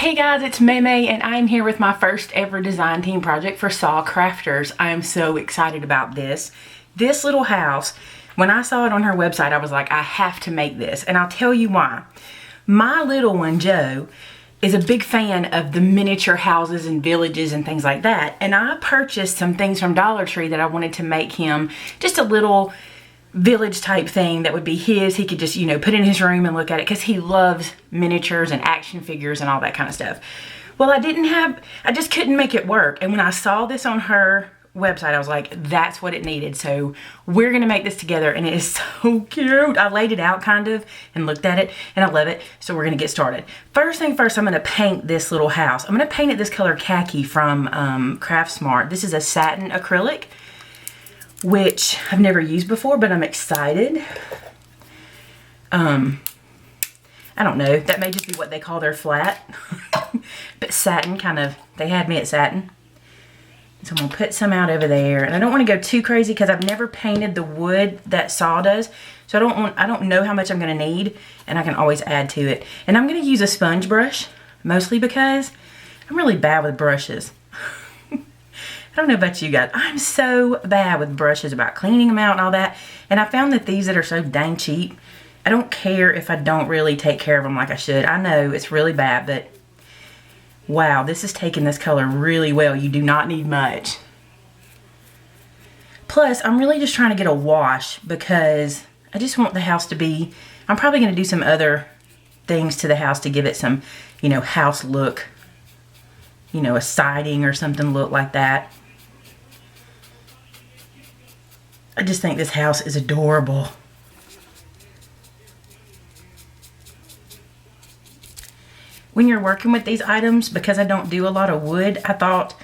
Hey guys, it's Meme and I'm here with my first ever design team project for SaCrafters. I am so excited about this. This little house, when I saw it on her website, I was like, I have to make this. And I'll tell you why. My little one, Joe, is a big fan of the miniature houses and villages and things like that. And I purchased some things from Dollar Tree that I wanted to make him just a little village type thing that would be his. He could just, you know, put in his room and look at it because he loves miniatures and action figures and all that kind of stuff. Well, I just couldn't make it work. And when I saw this on her website, I was like, that's what it needed. So we're going to make this together and it is so cute. I laid it out kind of and looked at it and I love it. So we're going to get started. First thing first, I'm going to paint this little house. I'm going to paint it this color khaki from Craft Smart. This is a satin acrylic, which I've never used before, but I'm excited. I don't know, that may just be what they call their flat. But satin kind of, they had me at satin. So I'm gonna put some out over there. And I don't wanna go too crazy because I've never painted the wood that saw does. So I don't know how much I'm gonna need, and I can always add to it. And I'm gonna use a sponge brush, mostly because I'm really bad with brushes. I don't know about you guys. I'm so bad with brushes about cleaning them out and all that. And I found that these that are so dang cheap, I don't care if I don't really take care of them like I should. I know it's really bad, but wow, this is taking this color really well. You do not need much. Plus, I'm really just trying to get a wash because I just want the house to be, I'm probably going to do some other things to the house to give it some, you know, house look. You know, a siding or something look like that. I just think this house is adorable. When you're working with these items, because I don't do a lot of wood, I thought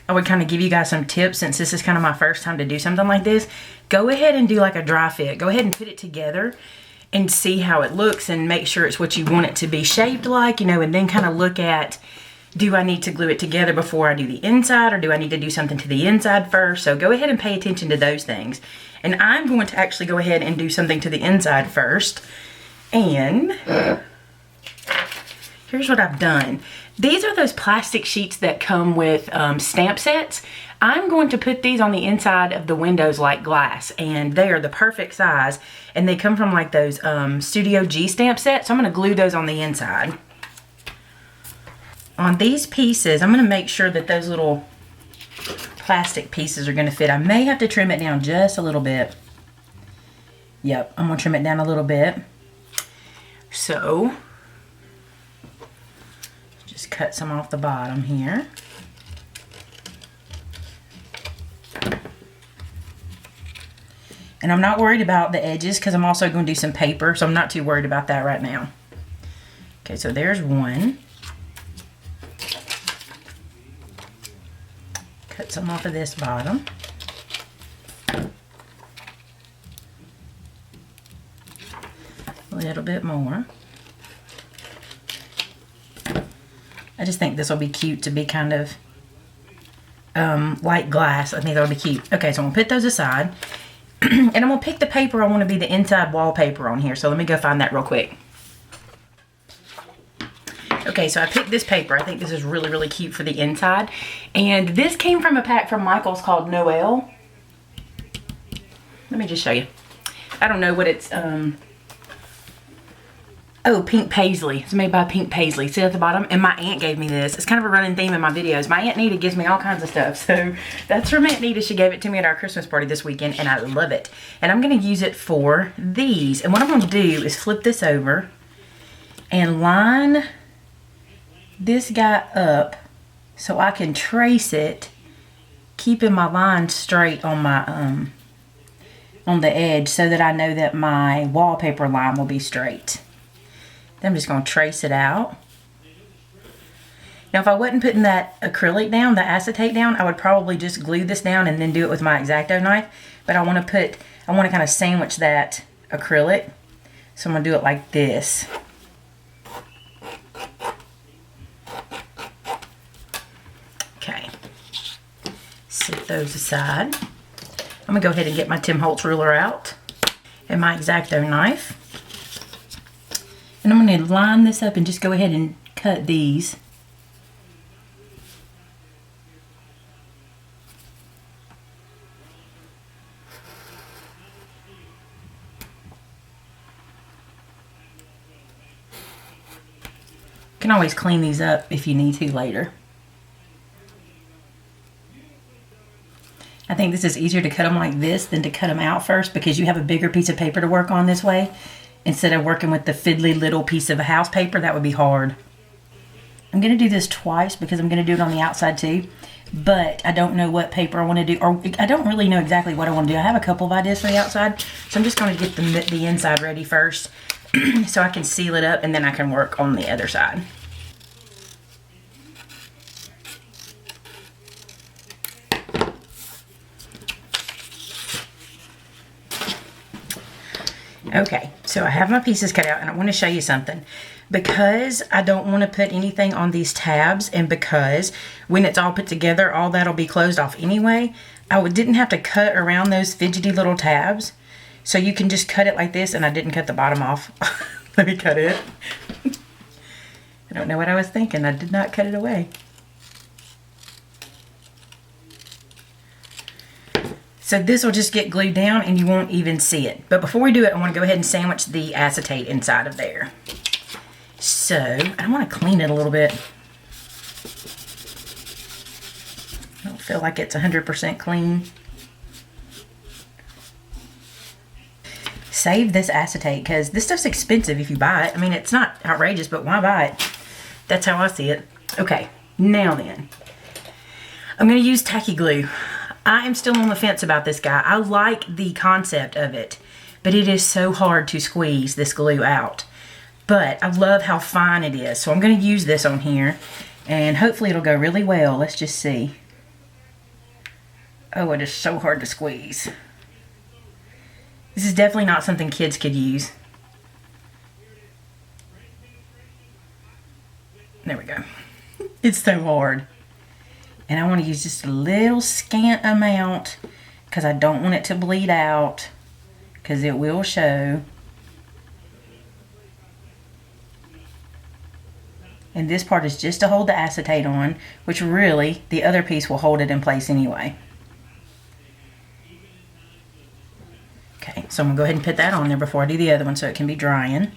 I would kind of give you guys some tips since this is kind of my first time to do something like this. Go ahead and do like a dry fit. Go ahead and put it together and see how it looks and make sure it's what you want it to be shaped like, you know, and then kind of look at, do I need to glue it together before I do the inside, or do I need to do something to the inside first? So go ahead and pay attention to those things. And I'm going to actually go ahead and do something to the inside first. And here's what I've done. These are those plastic sheets that come with stamp sets. I'm going to put these on the inside of the windows like glass, and they are the perfect size. And they come from like those Studio G stamp sets. So I'm going to glue those on the inside. On these pieces, I'm going to make sure that those little plastic pieces are going to fit. I may have to trim it down just a little bit. Yep, I'm going to trim it down a little bit. So, just cut some off the bottom here. And I'm not worried about the edges because I'm also going to do some paper, so I'm not too worried about that right now. Okay, so there's one. Cut some off of this bottom. A little bit more. I just think this will be cute to be kind of like glass. I think that'll be cute. Okay, so I'm gonna put those aside. And I'm gonna pick the paper I want to be the inside wallpaper on here. So let me go find that real quick. Okay, so I picked this paper. I think this is really, really cute for the inside. And this came from a pack from Michael's called Noel. Let me just show you. I don't know what it's, oh, Pink Paisley. It's made by Pink Paisley. See at the bottom? And my aunt gave me this. It's kind of a running theme in my videos. My Aunt Nita gives me all kinds of stuff. So that's from Aunt Nita. She gave it to me at our Christmas party this weekend, and I love it. And I'm going to use it for these. And what I'm going to do is flip this over and line this guy up so I can trace it, keeping my line straight on my on the edge so that I know that my wallpaper line will be straight. Then I'm just going to trace it out. Now if I wasn't putting that acrylic down, the acetate down, I would probably just glue this down and then do it with my X-Acto knife. But I want to kind of sandwich that acrylic. So I'm going to do it like this. Okay, set those aside. I'm gonna go ahead and get my Tim Holtz ruler out and my X-Acto knife. And I'm gonna line this up and just go ahead and cut these can always clean these up if you need to later. I think this is easier to cut them like this than to cut them out first, because you have a bigger piece of paper to work on this way. Instead of working with the fiddly little piece of house paper, that would be hard. I'm going to do this twice because I'm going to do it on the outside too. But I don't know what paper I want to do, or I don't really know exactly what I want to do. I have a couple of ideas for the outside, so I'm just going to get the inside ready first so I can seal it up, and then I can work on the other side. Okay, so I have my pieces cut out, and I want to show you something. Because I don't want to put anything on these tabs, and because when it's all put together, all that'll be closed off anyway, I didn't have to cut around those fidgety little tabs. So you can just cut it like this, and I didn't cut the bottom off. Let me cut it. I don't know what I was thinking. I did not cut it away. So this will just get glued down and you won't even see it. But before we do it, I want to go ahead and sandwich the acetate inside of there. So I want to clean it a little bit. I don't feel like it's 100% clean. Save this acetate because this stuff's expensive if you buy it. I mean, it's not outrageous, but why buy it? That's how I see it. Okay, now then. I'm going to use tacky glue. I am still on the fence about this guy. I like the concept of it, but it is so hard to squeeze this glue out. But I love how fine it is. So I'm going to use this on here, and hopefully it'll go really well. Let's just see. Oh, it is so hard to squeeze. This is definitely not something kids could use. There we go. It's so hard. And I want to use just a little scant amount because I don't want it to bleed out, because it will show. And this part is just to hold the acetate on, which really the other piece will hold it in place anyway. Okay, so I'm going to go ahead and put that on there before I do the other one so it can be drying.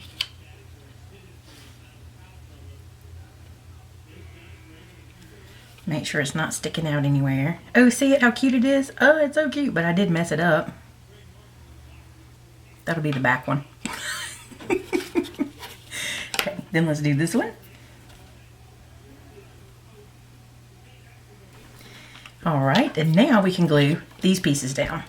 Make sure it's not sticking out anywhere. Oh, see it, how cute it is? Oh, it's so cute, but I did mess it up. That'll be the back one. Okay, then let's do this one. All right, and now we can glue these pieces down.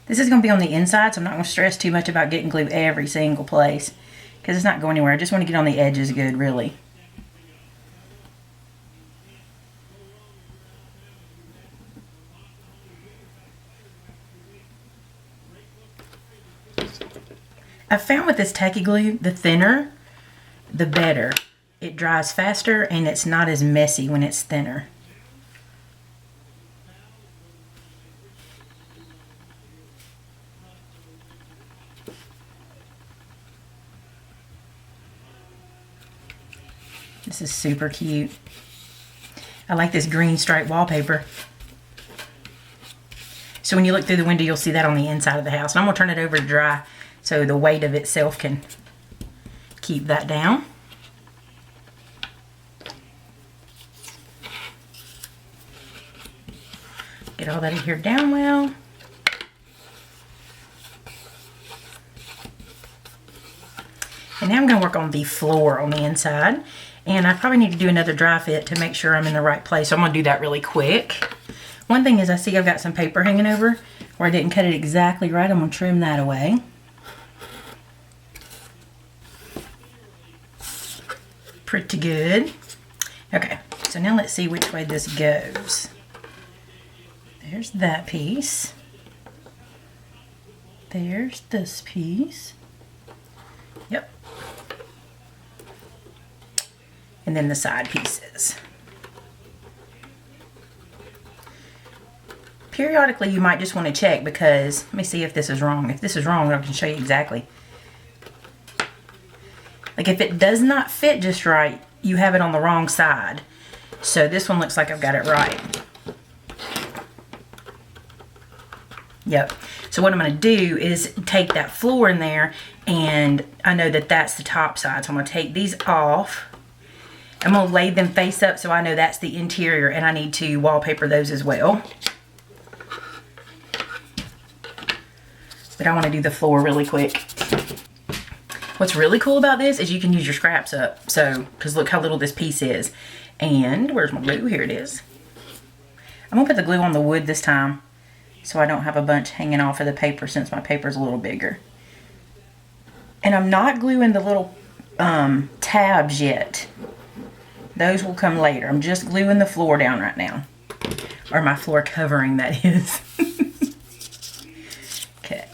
This is going to be on the inside, so I'm not going to stress too much about getting glue every single place, because it's not going anywhere. I just want to get on the edges good, really. I found with this tacky glue, the thinner, the better. It dries faster and it's not as messy when it's thinner. This is super cute. I like this green striped wallpaper. So when you look through the window, you'll see that on the inside of the house. And I'm going to turn it over to dry so the weight of itself can keep that down. Get all that adhered down well. And now I'm going to work on the floor on the inside. And I probably need to do another dry fit to make sure I'm in the right place. So I'm going to do that really quick. One thing is I see I've got some paper hanging over where I didn't cut it exactly right. I'm going to trim that away. Pretty good. Okay, so now let's see which way this goes. There's that piece. There's this piece. Yep. And then the side pieces. Periodically you might just want to check, because let me see if this is wrong. If this is wrong, I can show you exactly. Like if it does not fit just right, you have it on the wrong side. So this one looks like I've got it right. Yep. So what I'm going to do is take that floor in there, and I know that that's the top side. So I'm going to take these off. I'm going to lay them face up so I know that's the interior, and I need to wallpaper those as well. But I want to do the floor really quick. What's really cool about this is you can use your scraps up. So, because look how little this piece is. And where's my glue? Here it is. I'm going to put the glue on the wood this time, so I don't have a bunch hanging off of the paper since my paper's a little bigger. And I'm not gluing the little tabs yet. Those will come later. I'm just gluing the floor down right now. Or my floor covering, that is. Okay.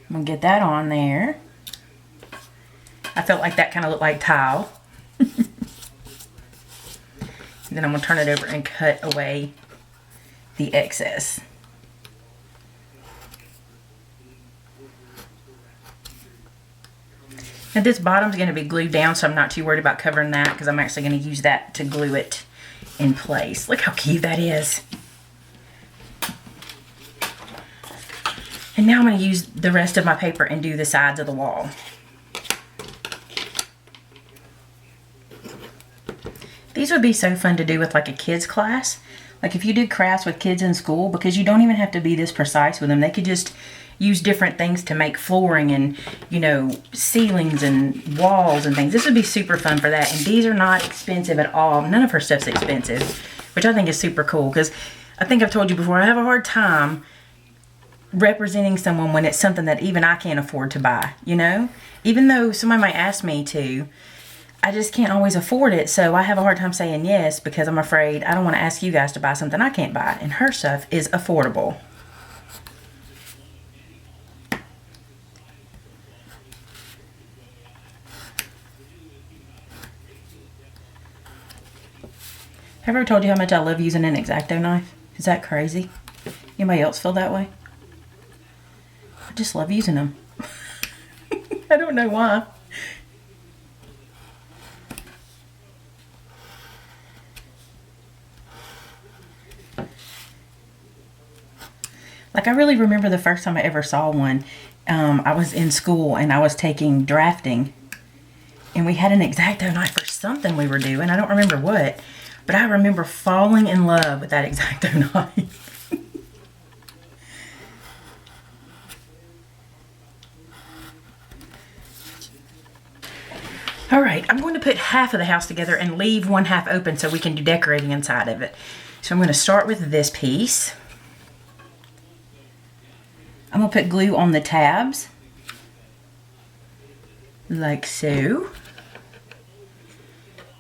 I'm going to get that on there. I felt like that kind of looked like tile. Then I'm going to turn it over and cut away the excess. And this bottom's going to be glued down, so I'm not too worried about covering that because I'm actually going to use that to glue it in place. Look how cute that is. And now I'm going to use the rest of my paper and do the sides of the wall. These would be so fun to do with like a kids class. Like if you did crafts with kids in school, because you don't even have to be this precise with them. They could just use different things to make flooring and, you know, ceilings and walls and things. This would be super fun for that. And these are not expensive at all. None of her stuff's expensive, which I think is super cool, because I think I've told you before, I have a hard time representing someone when it's something that even I can't afford to buy, you know? Even though somebody might ask me to, I just can't always afford it, so I have a hard time saying yes because I'm afraid I don't want to ask you guys to buy something I can't buy, and her stuff is affordable. Have I ever told you how much I love using an X-Acto knife? Is that crazy? Anybody else feel that way? I just love using them. I don't know why. Like, I really remember the first time I ever saw one. I was in school and I was taking drafting, and we had an X-Acto knife for something we were doing. I don't remember what, but I remember falling in love with that X-Acto knife. All right, I'm going to put half of the house together and leave one half open so we can do decorating inside of it. So I'm going to start with this piece. I'm going to put glue on the tabs, like so,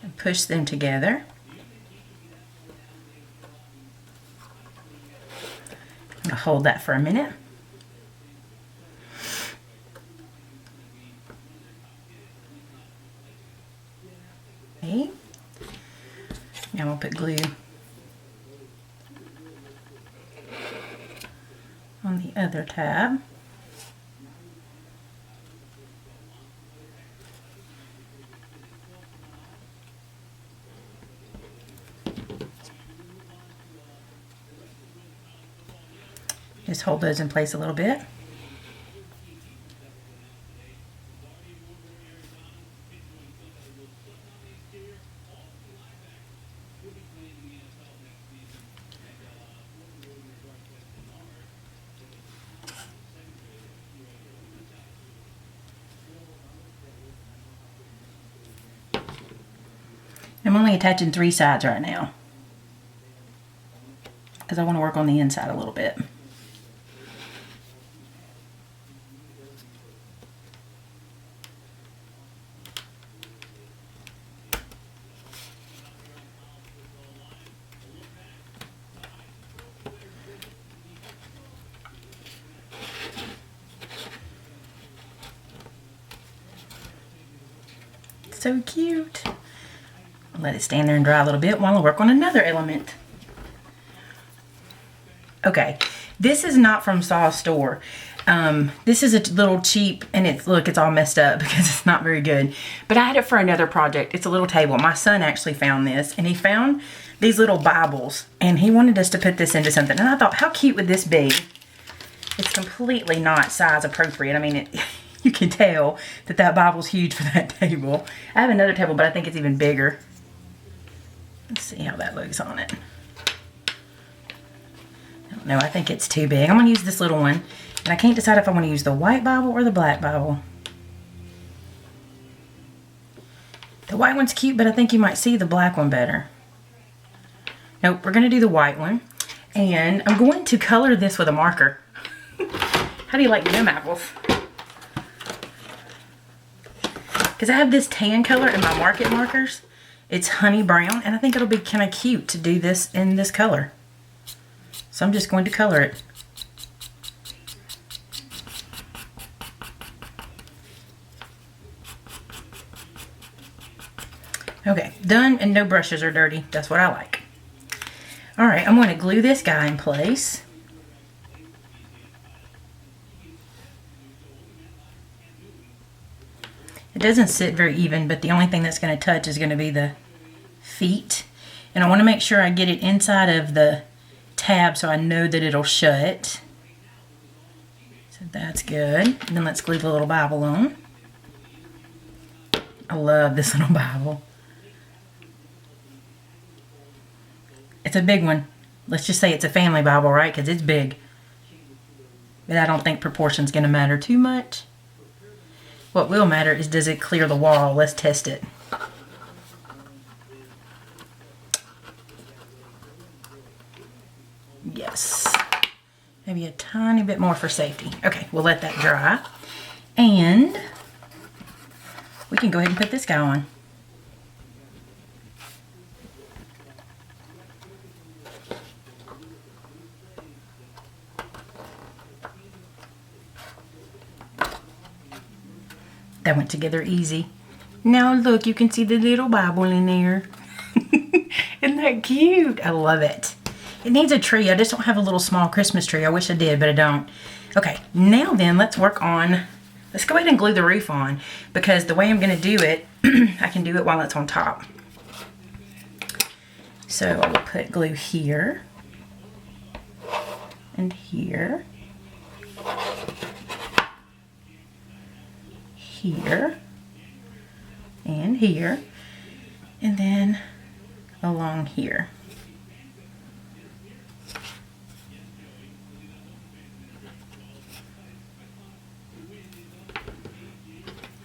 and push them together. I'm going to hold that for a minute. Okay. Now I'm going to put glue on the other tab. Just hold those in place a little bit. I'm only attaching 3 sides right now because I want to work on the inside a little bit. So cute. I'll let it stand there and dry a little bit while I work on another element. Okay, this is not from Saw's store. This is a little cheap, and it's all messed up because it's not very good. But I had it for another project. It's a little table. My son actually found this, and he found these little Bibles, and he wanted us to put this into something. And I thought, how cute would this be? It's completely not size appropriate. I mean, you can tell that Bible's huge for that table. I have another table, but I think it's even bigger. Let's see how that looks on it. No, I think it's too big. I'm going to use this little one. And I can't decide if I want to use the white Bible or the black Bible. The white one's cute, but I think you might see the black one better. Nope, we're going to do the white one. And I'm going to color this with a marker. How do you like them apples? Because I have this tan color in my market markers. It's honey brown, and I think it'll be kind of cute to do this in this color. So I'm just going to color it. Okay, done, and no brushes are dirty. That's what I like. All right, I'm going to glue this guy in place. It doesn't sit very even, but the only thing that's going to touch is going to be the feet. And I want to make sure I get it inside of the tab so I know that it'll shut. So that's good. And then let's glue the little Bible on. I love this little Bible. It's a big one. Let's just say it's a family Bible, right? Because it's big. But I don't think proportion's going to matter too much. What will matter is, does it clear the wall? Let's test it. Yes. Maybe a tiny bit more for safety. Okay, we'll let that dry. And we can go ahead and put this guy on. That went together easy. Now look, you can see the little Bible in there. Isn't that cute? I love it. It needs a tree. I just don't have a little small Christmas tree. I wish I did, but I don't. Okay, now then, let's work on, let's go ahead and glue the roof on, because the way I'm going to do it, I can do it while it's on top. So I will put glue here and here. Here and here, and then along here.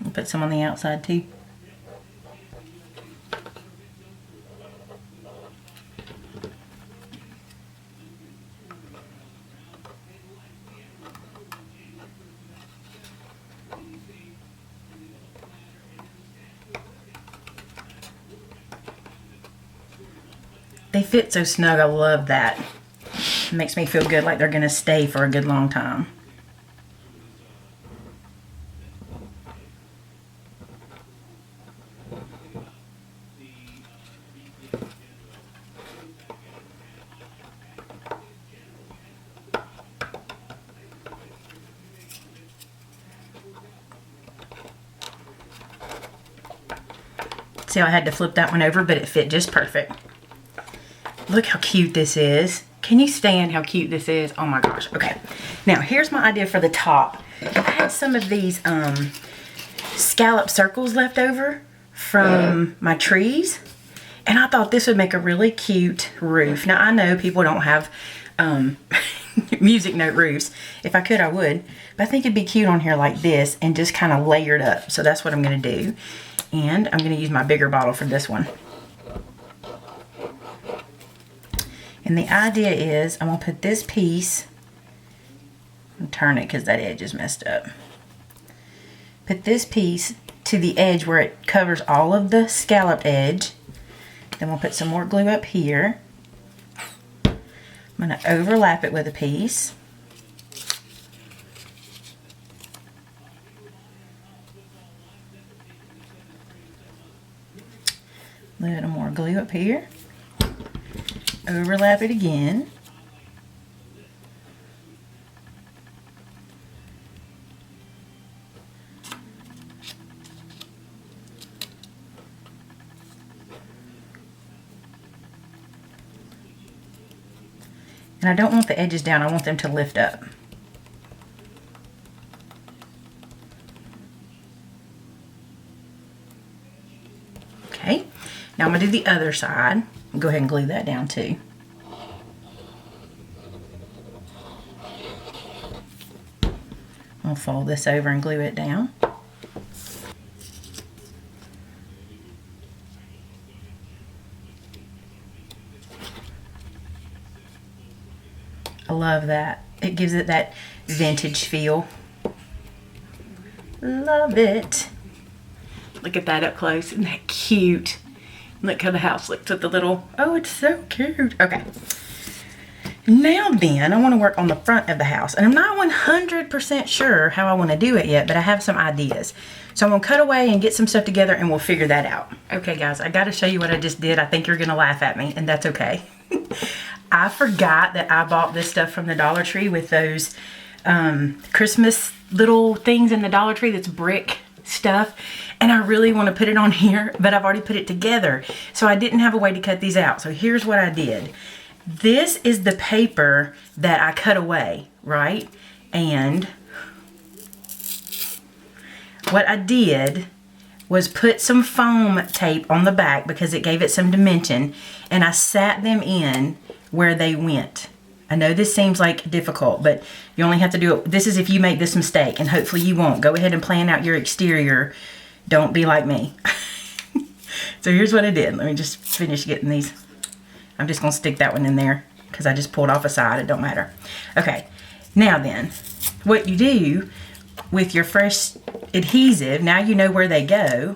I'll put some on the outside too. They fit so snug. I love that. It makes me feel good, like they're going to stay for a good long time. See how I had to flip that one over, but it fit just perfect. Look how cute this is. Can you stand how cute this is? Oh my gosh. Okay. Now here's my idea for the top. I had some of these scallop circles left over from my trees. And I thought this would make a really cute roof. Now I know people don't have music note roofs. If I could, I would. But I think it'd be cute on here like this and just kind of layered up. So that's what I'm going to do. And I'm going to use my bigger bottle for this one. And the idea is I'm going to put this piece, and turn it because that edge is messed up. Put this piece to the edge where it covers all of the scalloped edge. Then we'll put some more glue up here. I'm going to overlap it with a piece. A little more glue up here. Overlap it again. And I don't want the edges down, I want them to lift up. Okay, now I'm gonna do the other side. Go ahead and glue that down too. I'll fold this over and glue it down. I love that. It gives it that vintage feel. Love it. Look at that up close. Isn't that cute? Look how the house looks with the little, oh, it's so cute. Okay. Now then, I want to work on the front of the house. And I'm not 100% sure how I want to do it yet, but I have some ideas. So I'm going to cut away and get some stuff together and we'll figure that out. Okay, guys, I got to show you what I just did. I think you're going to laugh at me, and that's okay. I forgot that I bought this stuff from the Dollar Tree with those Christmas little things in the Dollar Tree that's brick stuff. And I really want to put it on here, but I've already put it together. So I didn't have a way to cut these out. So here's what I did. This is the paper that I cut away, right? And what I did was put some foam tape on the back because it gave it some dimension, and I sat them in where they went. I know this seems like difficult, but you only have to do it. This is if you make this mistake, and hopefully you won't. Go ahead and plan out your exterior. Don't be like me. So here's what I did. Let me just finish getting these. I'm just going to stick that one in there because I just pulled off a side. It don't matter. Okay, now then, what you do with your fresh adhesive, now you know where they go,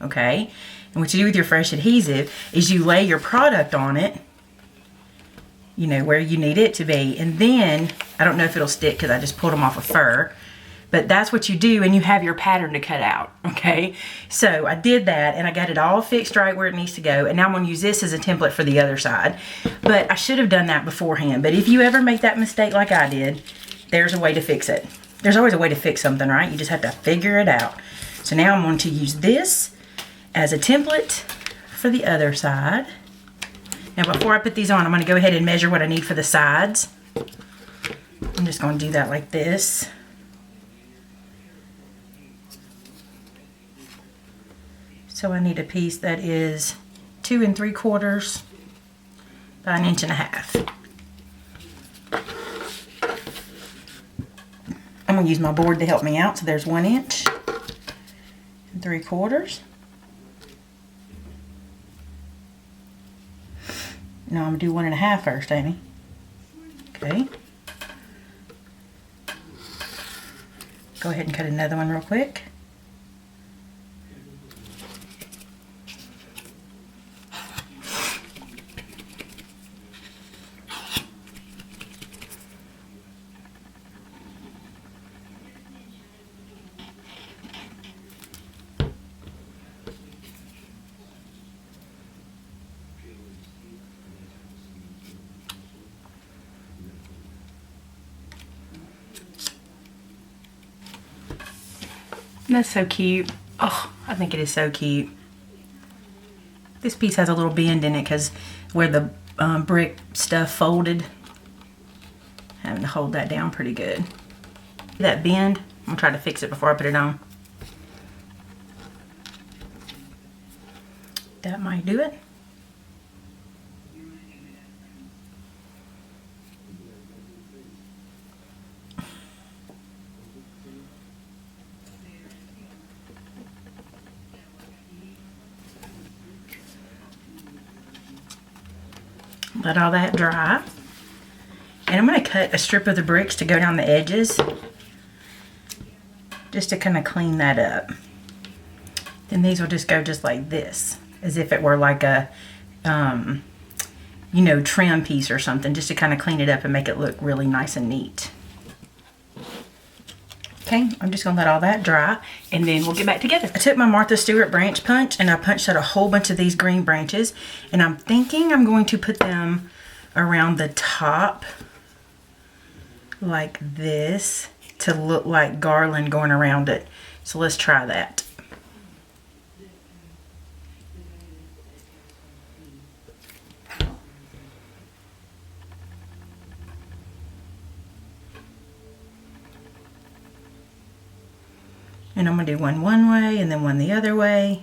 okay? And what you do with your fresh adhesive is you lay your product on it, you know, where you need it to be. And then, I don't know if it'll stick because I just pulled them off of fur, but that's what you do, and you have your pattern to cut out, okay? So I did that, and I got it all fixed right where it needs to go, and now I'm going to use this as a template for the other side. But I should have done that beforehand. But if you ever make that mistake like I did, there's a way to fix it. There's always a way to fix something, right? You just have to figure it out. So now I'm going to use this as a template for the other side. Now before I put these on, I'm going to go ahead and measure what I need for the sides. I'm just going to do that like this. So I need a piece that is 2 3/4 by 1.5 inches. I'm going to use my board to help me out. So there's 1 inch and 3/4. Now I'm going to do 1.5 first, Amy. Okay. Go ahead and cut another one real quick. That's so cute. Oh, I think it is so cute. This piece has a little bend in it because where the brick stuff folded, having to hold that down pretty good. That bend, I'm gonna try to fix it before I put it on. That might do it. Let all that dry. And I'm going to cut a strip of the bricks to go down the edges, just to kind of clean that up. Then these will just go just like this, as if it were like a, you know, trim piece or something, just to kind of clean it up and make it look really nice and neat. Okay, I'm just going to let all that dry, and then we'll get back together. I took my Martha Stewart branch punch, and I punched out a whole bunch of these green branches, and I'm thinking I'm going to put them around the top like this to look like garland going around it. So let's try that. And I'm going to do one way and then one the other way.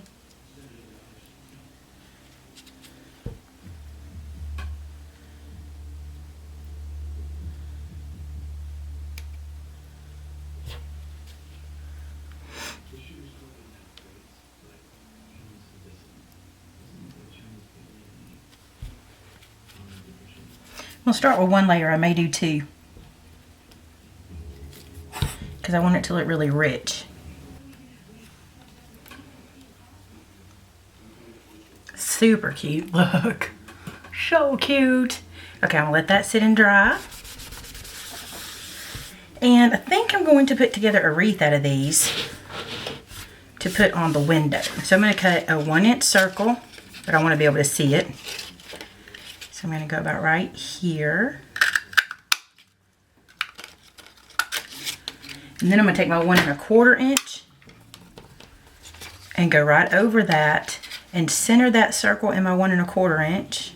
We'll start with one layer. I may do two, because I want it to look really rich. Super cute, look. So cute. Okay, I'm gonna let that sit and dry. And I think I'm going to put together a wreath out of these to put on the window. So I'm gonna cut a 1-inch circle, but I wanna be able to see it. So I'm gonna go about right here. And then I'm gonna take my 1 1/4 inch and go right over that and center that circle in my 1 1/4 inch.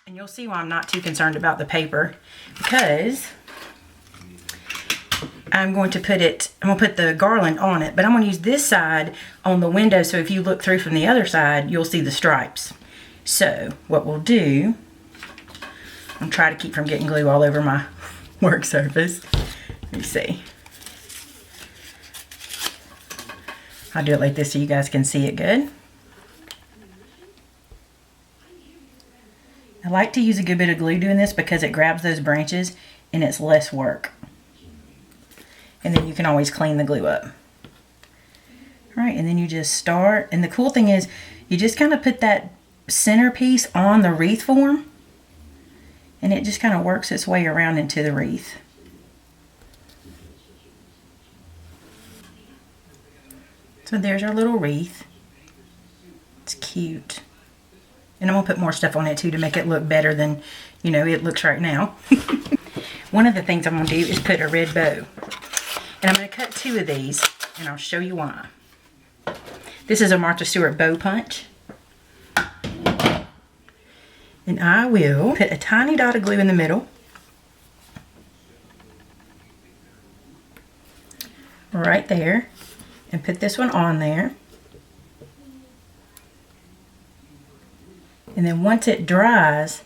And you'll see why I'm not too concerned about the paper, because I'm going to put the garland on it, but I'm going to use this side on the window, so if you look through from the other side, you'll see the stripes. So what we'll do, I'm trying to keep from getting glue all over my work surface. Let me see. I'll do it like this so you guys can see it good. I like to use a good bit of glue doing this because it grabs those branches and it's less work. And then you can always clean the glue up. All right, and then you just start. And the cool thing is you just kind of put that centerpiece on the wreath form, and it just kind of works its way around into the wreath. So there's our little wreath. It's cute. And I'm going to put more stuff on it too to make it look better than, you know, it looks right now. One of the things I'm going to do is put a red bow. And I'm going to cut 2 of these, and I'll show you why. This is a Martha Stewart bow punch. And I will put a tiny dot of glue in the middle. Right there. And put this one on there. And then once it dries,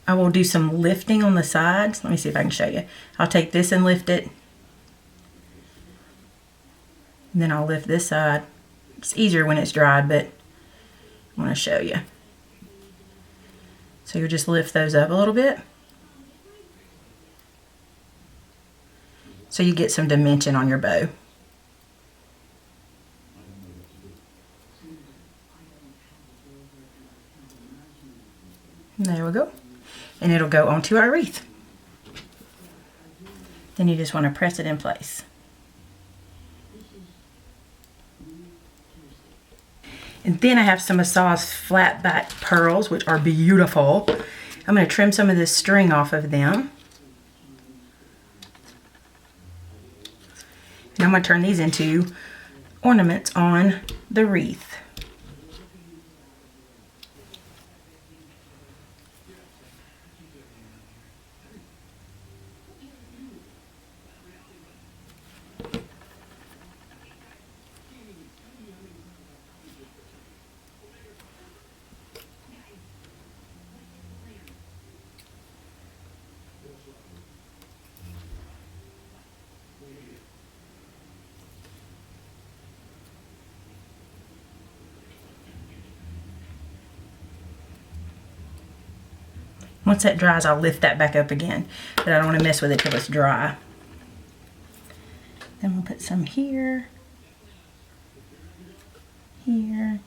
I will do some lifting on the sides. Let me see if I can show you. I'll take this and lift it. And then I'll lift this side. It's easier when it's dried, but I want to show you. So you just lift those up a little bit, so you get some dimension on your bow. And there we go. And it'll go onto our wreath. Then you just want to press it in place. And then I have some of Saw's flat back pearls, which are beautiful. I'm going to trim some of this string off of them. And I'm going to turn these into ornaments on the wreath. Once that dries, I'll lift that back up again, but I don't want to mess with it till it's dry. Then we'll put some here, here.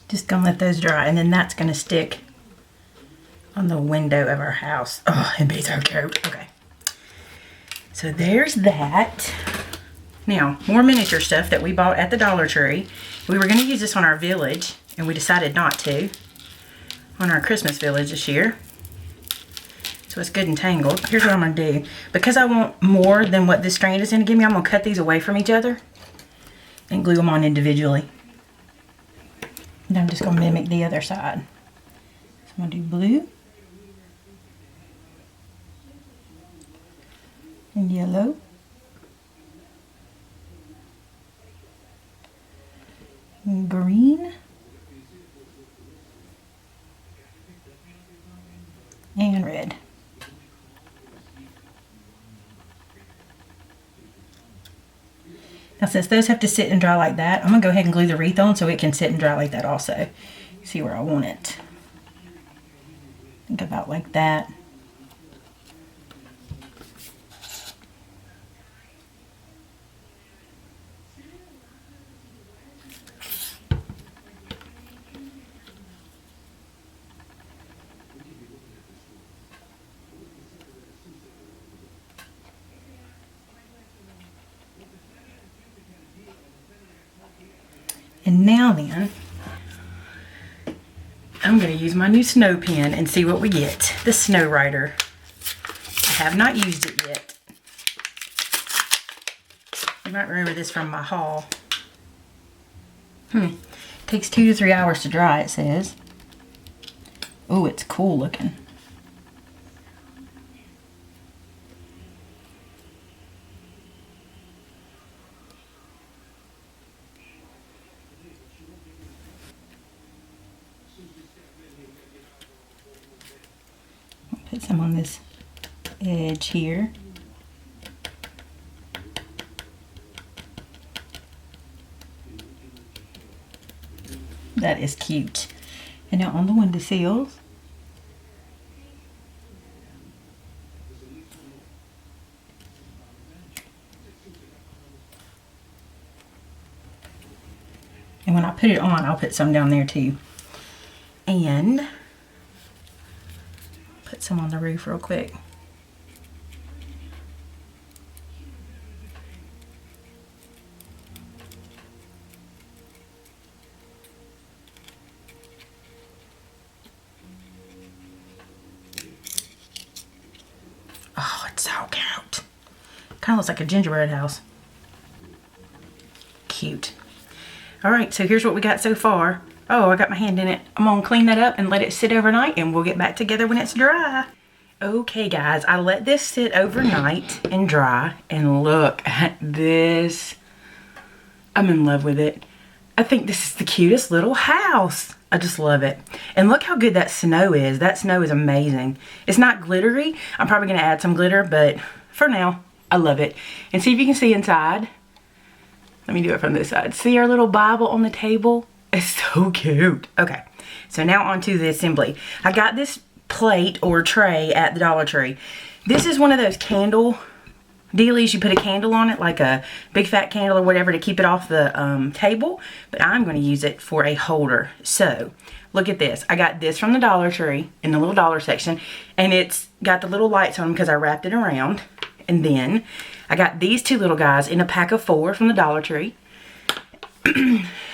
Just gonna let those dry, and then that's gonna stick on the window of our house. Oh, it'd be so cute. Okay. So there's that. Now, more miniature stuff that we bought at the Dollar Tree. We were going to use this on our village, and we decided not to. On our Christmas village this year. so it's good and tangled. Here's what I'm gonna do. Because I want more than what this strand is gonna give me, I'm gonna cut these away from each other and glue them on individually. And I'm just gonna mimic the other side. So I'm gonna do blue and yellow. And green. And red. Now since those have to sit and dry like that, I'm gonna go ahead and glue the wreath on so it can sit and dry like that also. See where I want it. Think about like that. And now then, I'm going to use my new snow pen and see what we get. The Snow Rider. I have not used it yet. You might remember this from my haul. Takes 2 to 3 hours to dry, it says. Oh, it's cool looking. Put some on this edge here. That is cute. And now on the windowsills. And when I put it on, I'll put some down there too. And put some on the roof real quick. Oh, it's so cute. Kind of looks like a gingerbread house. Cute. All right, so here's what we got so far. Oh, I got my hand in it. I'm gonna clean that up and let it sit overnight and we'll get back together when it's dry. Okay guys, I let this sit overnight and dry and look at this. I'm in love with it. I think this is the cutest little house. I just love it. And look how good that snow is. That snow is amazing. It's not glittery. I'm probably gonna add some glitter, but for now, I love it. And see if you can see inside. Let me do it from this side. See our little Bible on the table? It's so cute. Okay, so now onto the assembly. I got this plate or tray at the Dollar Tree. This is one of those candle dealies. You put a candle on it, like a big fat candle or whatever, to keep it off the table. But I'm going to use it for a holder. So look at this. I got this from the Dollar Tree in the little dollar section, and it's got the little lights on them because I wrapped it around. And then I got these two little guys in a pack of 4 from the Dollar Tree.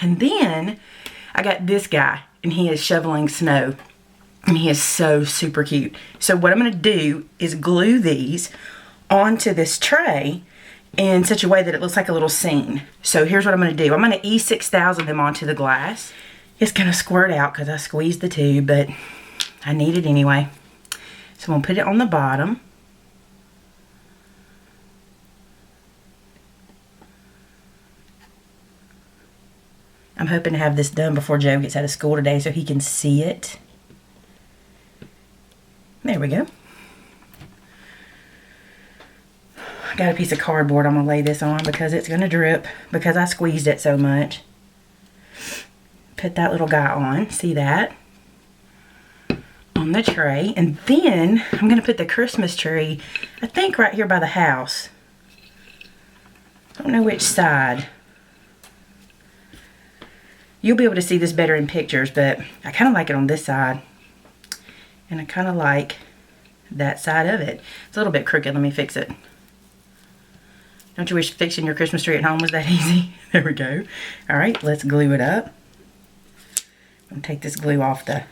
And then I got this guy, and he is shoveling snow. And he is so super cute. So what I'm going to do is glue these onto this tray in such a way that it looks like a little scene. So here's what I'm going to do. I'm going to E6000 them onto the glass. It's going to squirt out because I squeezed the tube, but I need it anyway. So I'm going to put it on the bottom. I'm hoping to have this done before Joe gets out of school today so he can see it. There we go. I got a piece of cardboard I'm going to lay this on because it's going to drip because I squeezed it so much. Put that little guy on. See that? On the tray. And then I'm going to put the Christmas tree, I think right here by the house. I don't know which side. You'll be able to see this better in pictures, but I kind of like it on this side. And I kind of like that side of it. It's a little bit crooked. Let me fix it. Don't you wish fixing your Christmas tree at home was that easy? There we go. All right, let's glue it up. I'm going to take this glue off the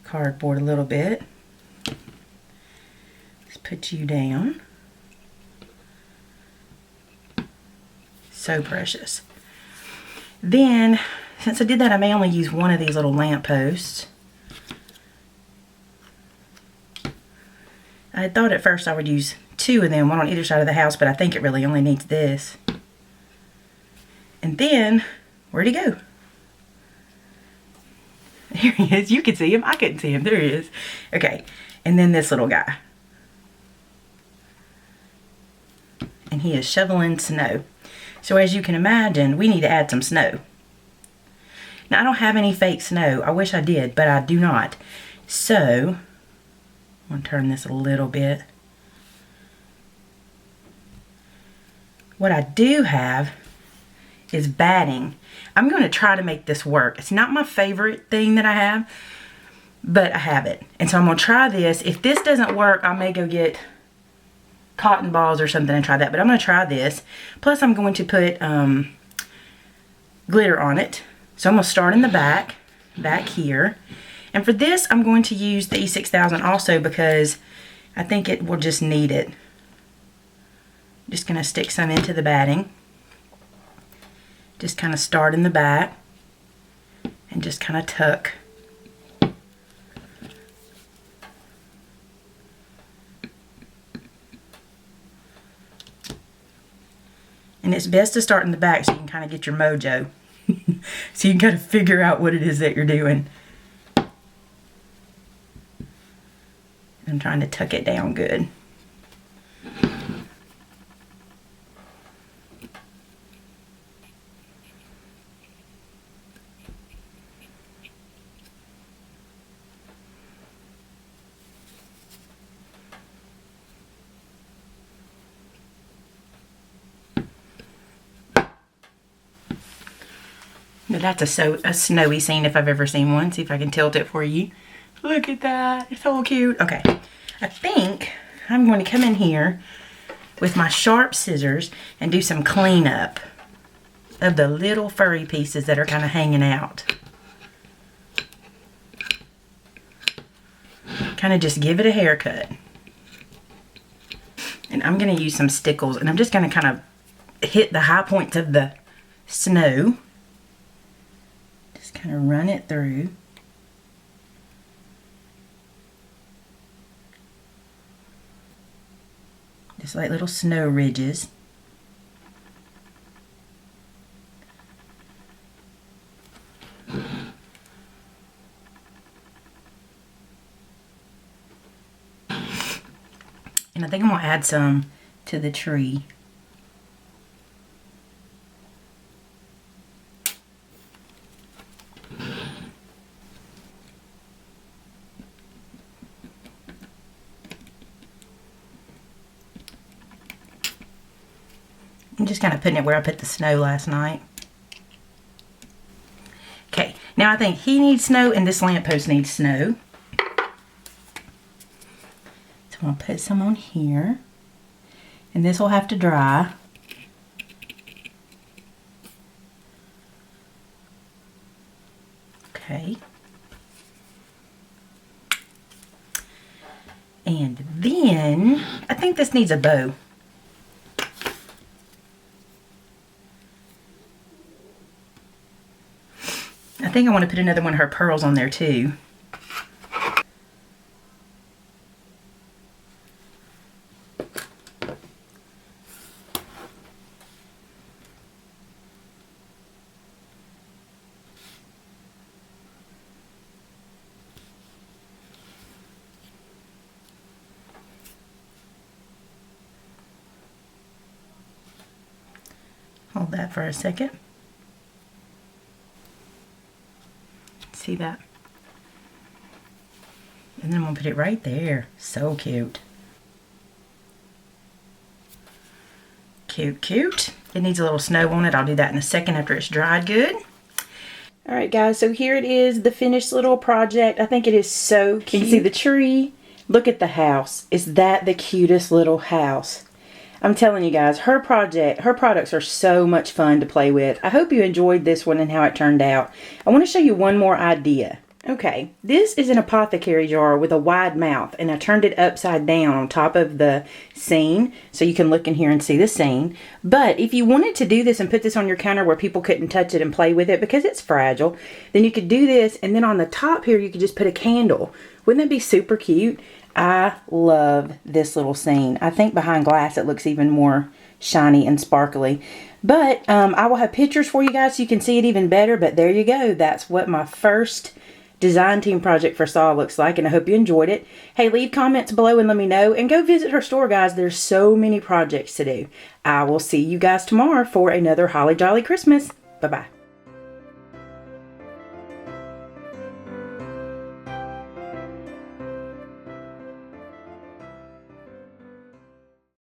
cardboard a little bit. Let's put you down. So precious. Then, since I did that, I may only use one of these little lamp posts. I had thought at first I would use two of them, one on either side of the house, but I think it really only needs this. And then, where'd he go? Here he is. You can see him. I couldn't see him. There he is. Okay. And then this little guy. And he is shoveling snow. So as you can imagine, we need to add some snow. Now, I don't have any fake snow. I wish I did, but I do not. So, I'm going to turn this a little bit. What I do have is batting. I'm going to try to make this work. It's not my favorite thing that I have, but I have it. And so I'm going to try this. If this doesn't work, I may go get cotton balls or something and try that, but I'm going to try this. Plus I'm going to put glitter on it. So I'm going to start in the back here. And for this I'm going to use the E6000 also because I think it will just need it. Just going to stick some into the batting. Just kind of start in the back and just kind of tuck. And it's best to start in the back so you can kind of get your mojo. So you can kind of figure out what it is that you're doing. I'm trying to tuck it down good. But that's a snowy scene if I've ever seen one. See if I can tilt it for you. Look at that. It's so cute. Okay. I think I'm going to come in here with my sharp scissors and do some cleanup of the little furry pieces that are kind of hanging out. Kind of just give it a haircut. And I'm going to use some stickles and I'm just going to kind of hit the high points of the snow. Kind of run it through. Just like little snow ridges. And I think I'm going to add some to the tree. I'm just kind of putting it where I put the snow last night. Okay, now I think he needs snow and this lamppost needs snow. So I'm going to put some on here. And this will have to dry. Okay. And then, I think this needs a bow. I think I want to put another one of her pearls on there too. Hold that for a second. See that? And then I'm going to put it right there. So cute. Cute, cute. It needs a little snow on it. I'll do that in a second after it's dried good. Alright guys, so here it is, the finished little project. I think it is so cute. You can see the tree. Look at the house. Is that the cutest little house? I'm telling you guys, her products are so much fun to play with. I hope you enjoyed this one and how it turned out. I want to show you one more idea. Okay, this is an apothecary jar with a wide mouth, and I turned it upside down on top of the scene so you can look in here and see the scene. But if you wanted to do this and put this on your counter where people couldn't touch it and play with it because it's fragile, then you could do this, and then on the top here you could just put a candle. Wouldn't that be super cute? I love this little scene. I think behind glass it looks even more shiny and sparkly. But I will have pictures for you guys so you can see it even better. But there you go. That's what my first design team project for Saw looks like, and I hope you enjoyed it. Hey, leave comments below and let me know, and go visit her store, guys. There's so many projects to do. I will see you guys tomorrow for another Holly Jolly Christmas. Bye-bye.